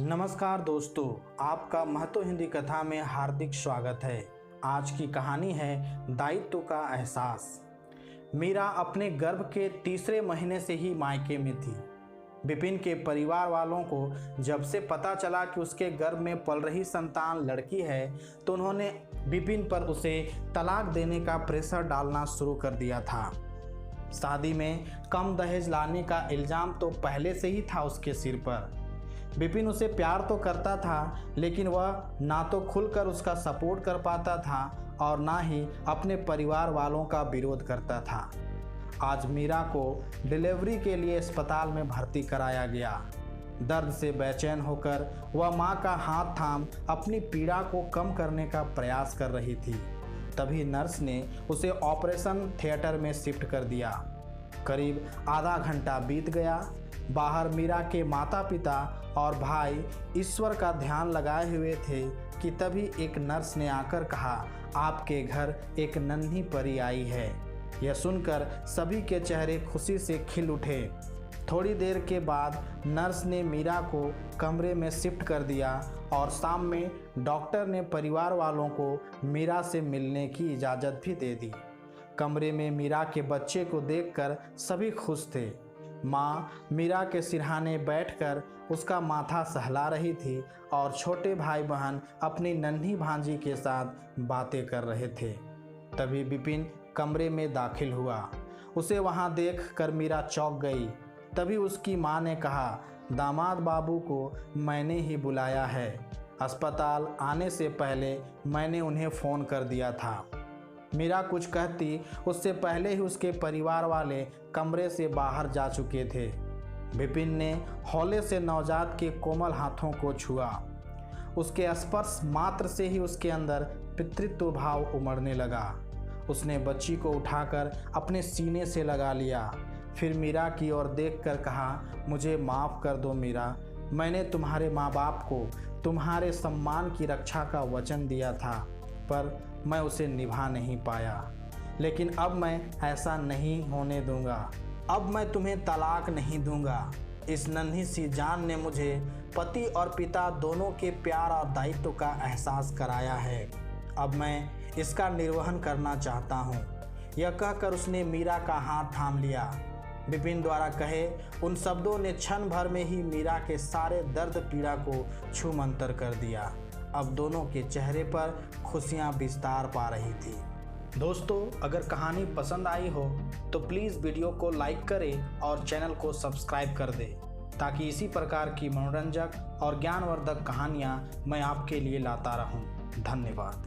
नमस्कार दोस्तों, आपका महतो हिंदी कथा में हार्दिक स्वागत है। आज की कहानी है दायित्व का एहसास। मीरा अपने गर्भ के तीसरे महीने से ही मायके में थी। विपिन के परिवार वालों को जब से पता चला कि उसके गर्भ में पल रही संतान लड़की है तो उन्होंने विपिन पर उसे तलाक देने का प्रेशर डालना शुरू कर दिया था। शादी में कम दहेज लाने का इल्ज़ाम तो पहले से ही था उसके सिर पर। विपिन उसे प्यार तो करता था, लेकिन वह ना तो खुलकर उसका सपोर्ट कर पाता था और ना ही अपने परिवार वालों का विरोध करता था। आज मीरा को डिलीवरी के लिए अस्पताल में भर्ती कराया गया। दर्द से बेचैन होकर वह मां का हाथ थाम अपनी पीड़ा को कम करने का प्रयास कर रही थी। तभी नर्स ने उसे ऑपरेशन थिएटर में शिफ्ट कर दिया। करीब आधा घंटा बीत गया। बाहर मीरा के माता पिता और भाई ईश्वर का ध्यान लगाए हुए थे कि तभी एक नर्स ने आकर कहा, आपके घर एक नन्ही परी आई है। यह सुनकर सभी के चेहरे खुशी से खिल उठे। थोड़ी देर के बाद नर्स ने मीरा को कमरे में शिफ्ट कर दिया और शाम में डॉक्टर ने परिवार वालों को मीरा से मिलने की इजाज़त भी दे दी। कमरे में मीरा के बच्चे को देखकर सभी खुश थे। माँ मीरा के सिरहाने बैठकर उसका माथा सहला रही थी और छोटे भाई बहन अपनी नन्ही भांजी के साथ बातें कर रहे थे। तभी विपिन कमरे में दाखिल हुआ। उसे वहां देख कर मीरा चौंक गई। तभी उसकी माँ ने कहा, दामाद बाबू को मैंने ही बुलाया है। अस्पताल आने से पहले मैंने उन्हें फ़ोन कर दिया था। मीरा कुछ कहती उससे पहले ही उसके परिवार वाले कमरे से बाहर जा चुके थे। विपिन ने हौले से नवजात के कोमल हाथों को छुआ। उसके स्पर्श मात्र से ही उसके अंदर पितृत्व भाव उमड़ने लगा। उसने बच्ची को उठाकर अपने सीने से लगा लिया। फिर मीरा की ओर देखकर कहा, मुझे माफ़ कर दो मीरा, मैंने तुम्हारे माँ बाप को तुम्हारे सम्मान की रक्षा का वचन दिया था, पर मैं उसे निभा नहीं पाया। लेकिन अब मैं ऐसा नहीं होने दूंगा। अब मैं तुम्हें तलाक नहीं दूंगा। इस नन्ही सी जान ने मुझे पति और पिता दोनों के प्यार और दायित्व का एहसास कराया है। अब मैं इसका निर्वहन करना चाहता हूँ। यह कहकर उसने मीरा का हाथ थाम लिया। विपिन द्वारा कहे उन शब्दों ने क्षण भर में ही मीरा के सारे दर्द पीड़ा को छूमंतर कर दिया। अब दोनों के चेहरे पर खुशियां विस्तार पा रही थी। दोस्तों, अगर कहानी पसंद आई हो तो प्लीज़ वीडियो को लाइक करें और चैनल को सब्सक्राइब कर दें, ताकि इसी प्रकार की मनोरंजक और ज्ञानवर्धक कहानियां मैं आपके लिए लाता रहूं। धन्यवाद।